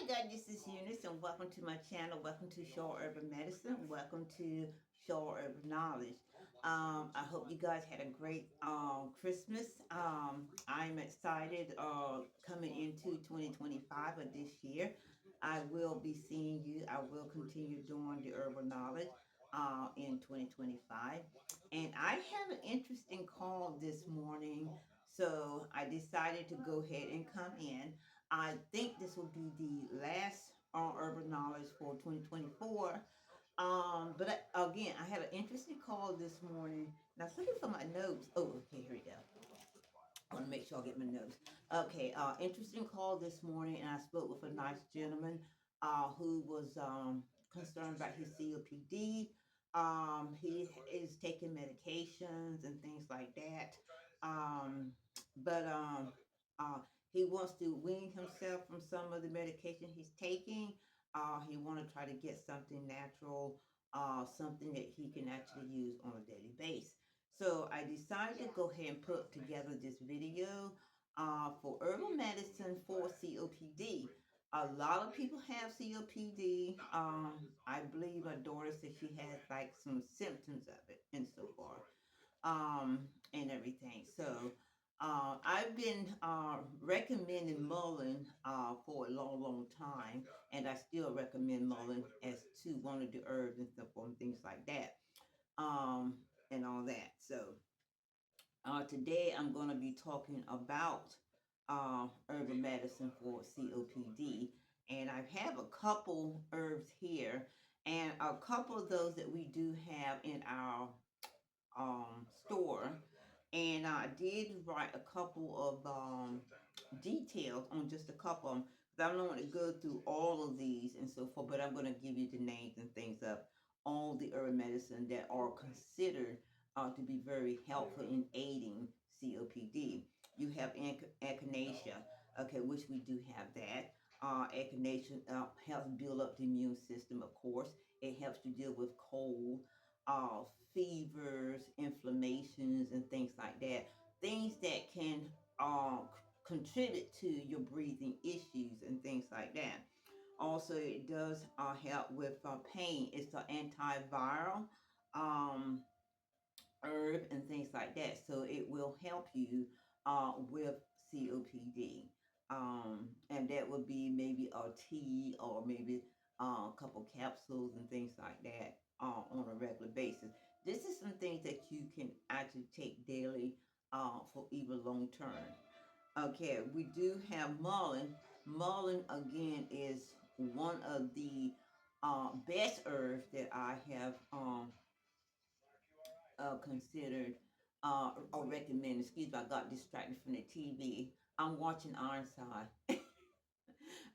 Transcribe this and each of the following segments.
Hi guys, this is Eunice and welcome to my channel. Welcome to Shaw Urban Medicine. Welcome to Shaw Urban Knowledge. I hope you guys had a great Christmas. I'm excited coming into 2025 of this year. I will be seeing you. I will continue doing the Urban Knowledge in 2025. And I have an interesting call this morning, so I decided to go ahead and come in. I think this will be the last urban knowledge for 2024. But again, I had an interesting call this morning, and I was looking for my notes. Oh, okay, here we go. I want to make sure I get my notes. Okay, interesting call this morning, and I spoke with a nice gentleman who was concerned about his COPD. He is taking medications and things like that. Um, but he wants to wean himself from some of the medication he's taking. He want to try to get something natural, something that he can actually use on a daily basis. So I decided to go ahead and put together this video for herbal medicine for COPD. A lot of people have COPD. I believe my daughter said she has like some symptoms of it and so forth, and everything. So I've been recommending mullein for a long, long time, and I still recommend mullein as to one of the herbs and stuff and things like that, and all that. So today I'm going to be talking about herbal medicine for COPD, and I have a couple herbs here, and a couple of those that we do have in our store. And I did write a couple of details on just a couple of them, because I don't want to go through all of these and so forth, but I'm going to give you the names and things of all the herb medicine that are considered to be very helpful in aiding COPD. You have echinacea, okay, which we do have that. Echinacea helps build up the immune system, of course. It helps to deal with cold, fevers, inflammations, and things like that. Things that can contribute to your breathing issues and things like that. Also, it does help with pain. It's an antiviral um, herb and things like that. So it will help you with COPD. And that would be maybe a tea or maybe a couple capsules and things like that on a regular basis. This is some things that you can actually take daily for even long term. Okay, we do have mullein. Mullein again is one of the best herbs that I have considered or recommended. Excuse me, I got distracted from the TV. I'm watching Ironside.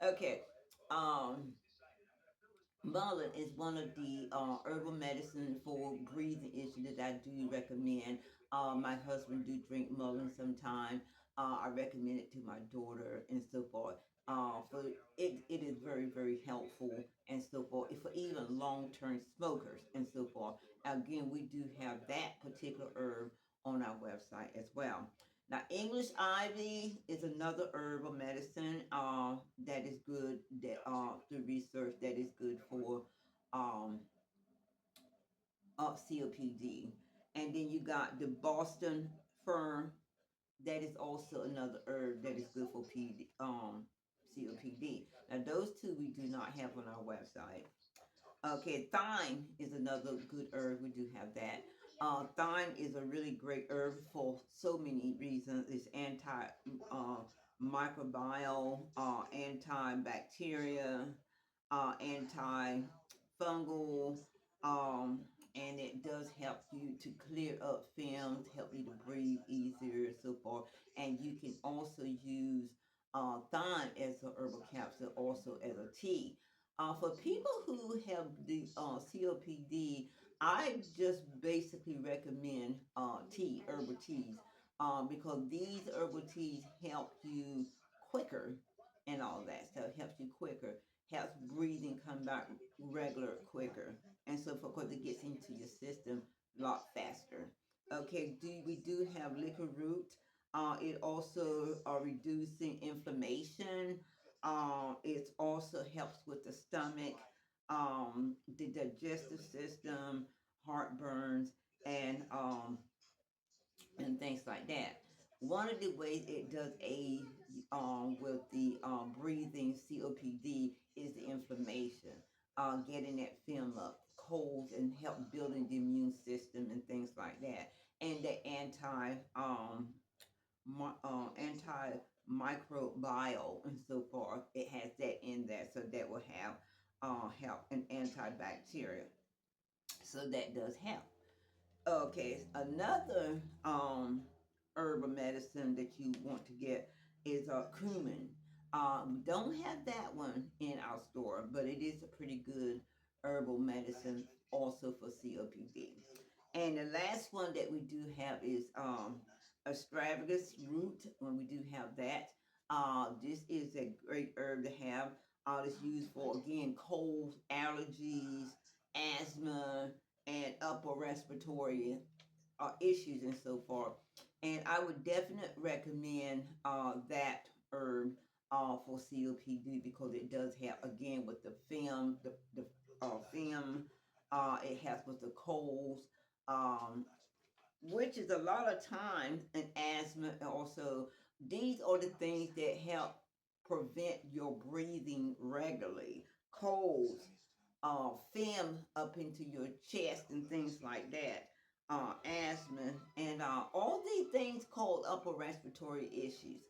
Okay, um, mullein is one of the herbal medicine for breathing issues that I do recommend. My husband do drink mullein sometime. I recommend it to my daughter and so forth. For it is very, very helpful and so forth. For even long-term smokers and so forth. Again, we do have that particular herb on our website as well. Now, English ivy is another herbal medicine that is good, that through research, that is good for um, COPD. And then you got the Boston fern, that is also another herb that is good for COPD. Now, those two we do not have on our website. Okay, thyme is another good herb. We do have that. Thyme is a really great herb for so many reasons. It's anti microbial, antibacteria, antifungal, and it does help you to clear up films, help you to breathe easier, and so forth. And you can also use thyme as a herbal capsule, also as a tea. For people who have the COPD, I just basically recommend herbal teas, because these herbal teas help you quicker and all that. So it helps you quicker, helps breathing come back regular quicker, and so forth, because it gets into your system a lot faster. Okay, we do have liquor root. It also reducing inflammation, It also helps with the stomach, the digestive system, heartburns, and things like that. One of the ways it does aid with the breathing COPD is the inflammation, getting that film up, colds, and help building the immune system and things like that, and the antimicrobial and so forth. It has that in there, so that will have help an antibacterial. So that does help. Okay, another herbal medicine that you want to get is cumin. We don't have that one in our store, but it is a pretty good herbal medicine also for COPD. And the last one that we do have is astragalus root. When we do have that, this is a great herb to have. It's used for again colds, allergies, asthma, and upper respiratory issues and so forth. And I would definitely recommend that herb for COPD because it does have again with the film, the film. It has with the colds, um, which is a lot of times an asthma. And also, these are the things that help prevent your breathing regularly. Colds, phlegm up into your chest and things like that, asthma, and all these things called upper respiratory issues,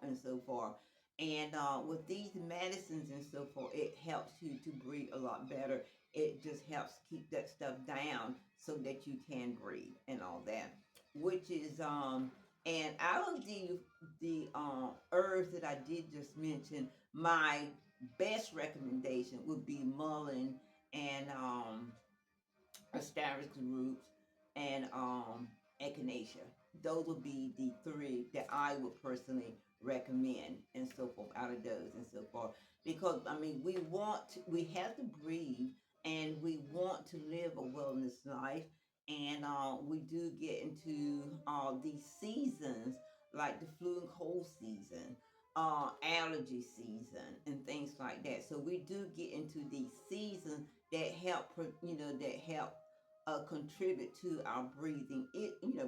and so forth. And with these medicines and so forth, it helps you to breathe a lot better. It just helps keep that stuff down so that you can breathe and all that. Which is and out of the herbs that I did just mention, my best recommendation would be mullein and asparagus roots and echinacea. Those would be the three that I would personally recommend and so forth out of those and so forth. Because I mean we have to breathe and we want to live a wellness life and we do get into these seasons like the flu and cold season, allergy season, and things like that. So we do get into these seasons that help, that help contribute to our breathing,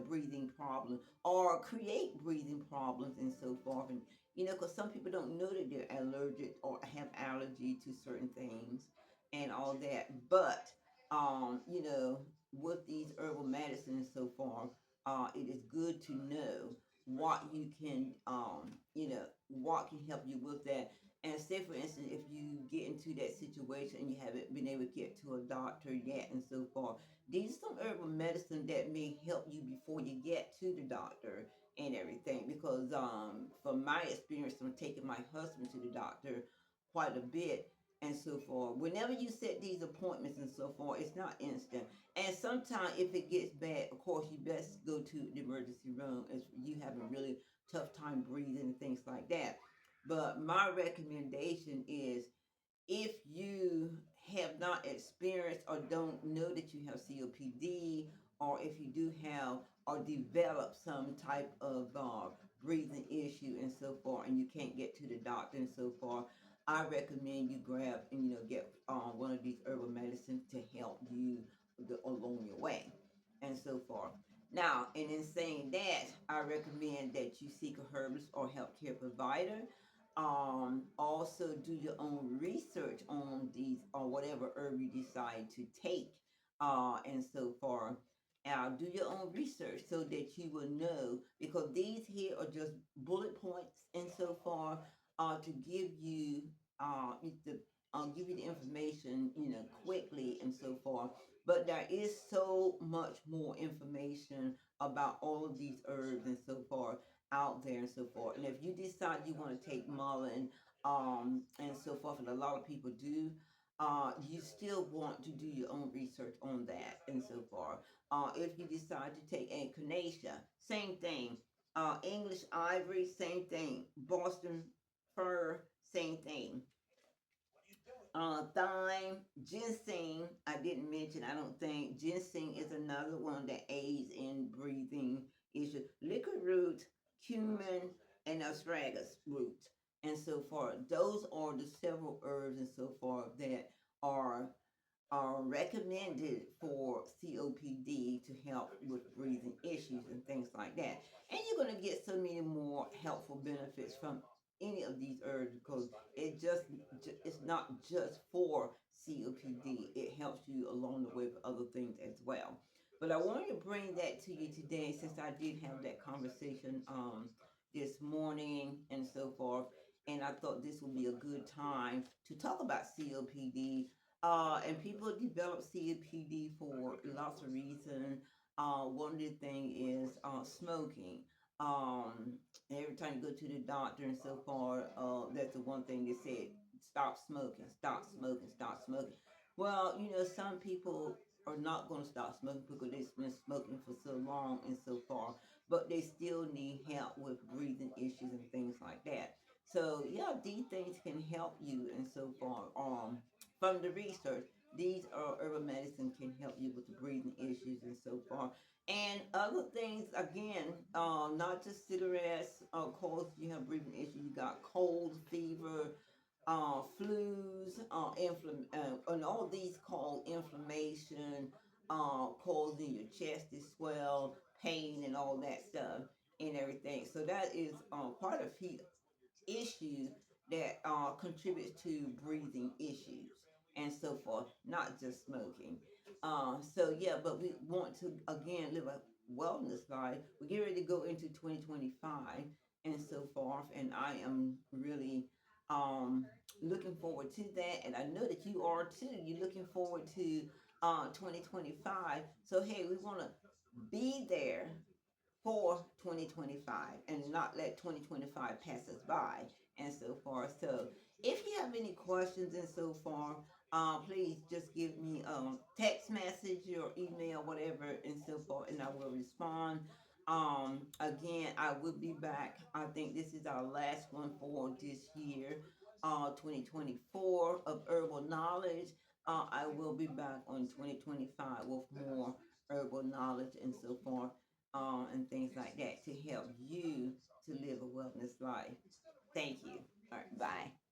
breathing problems or create breathing problems and so forth. And because some people don't know that they're allergic or have allergy to certain things and all that. But with these herbal medicines and so forth, it is good to know what you can, what can help you with that. And say, for instance, if you get into that situation and you haven't been able to get to a doctor yet and so forth, these are some herbal medicine that may help you before you get to the doctor and everything. Because from my experience, from taking my husband to the doctor quite a bit and so forth, whenever you set these appointments and so forth, it's not instant. And sometimes if it gets bad, of course, you best go to the emergency room if you have a really tough time breathing and things like that. But my recommendation is if you have not experienced or don't know that you have COPD, or if you do have or develop some type of breathing issue and so forth, and you can't get to the doctor and so forth, I recommend you grab and get one of these herbal medicines to help you along your way and so forth. Now, and in saying that, I recommend that you seek a herbalist or healthcare provider. Also do your own research on these or whatever herb you decide to take, and so forth. Do your own research so that you will know, because these here are just bullet points and so forth, to give you the information, quickly and so forth. But there is so much more information about all of these herbs and so forth out there and so forth. And if you decide you want to take mullein, and so forth, and a lot of people do, you still want to do your own research on that and so forth. If you decide to take echinacea, same thing. English ivory, same thing. Boston fir, same thing. Thyme, ginseng, I didn't mention, I don't think. Ginseng is another one that aids in breathing issues. Liquid root, cumin, and astragalus root and so forth. Those are the several herbs and so forth that are are recommended for COPD to help with breathing issues and things like that. And you're going to get so many more helpful benefits from any of these herbs because it's not just for COPD. It helps you along the way for other things as well. But I wanted to bring that to you today since I did have that conversation this morning and so forth. And I thought this would be a good time to talk about COPD, and people develop COPD for lots of reasons. One of the thing is smoking. Um, every time you go to the doctor and so forth, that's the one thing they said: stop smoking, stop smoking, stop smoking. Well, some people are not going to stop smoking because they've been smoking for so long and so far, but they still need help with breathing issues and things like that. So yeah, these things can help you and so far. From the research, these herbal medicine can help you with the breathing issues and so far. And other things, again, not just cigarettes, cause you have breathing issues. You got cold, fever, flus, and all these cause inflammation, causing your chest to swell, pain, and all that stuff and everything. So that is part of issues that contributes to breathing issues and so forth, not just smoking. So yeah, but we want to again live a wellness life. We get ready to go into 2025 and so forth, and I am really um, looking forward to that, and I know that you are too. You're looking forward to 2025. So hey, we want to be there for 2025 and not let 2025 pass us by and so forth. So if you have any questions and so forth, please just give me text message or email, whatever, and so forth, and I will respond. Again, I will be back. I think this is our last one for this year, 2024 of herbal knowledge. I will be back on 2025 with more herbal knowledge and so forth, and things like that to help you to live a wellness life. Thank you. All right, bye.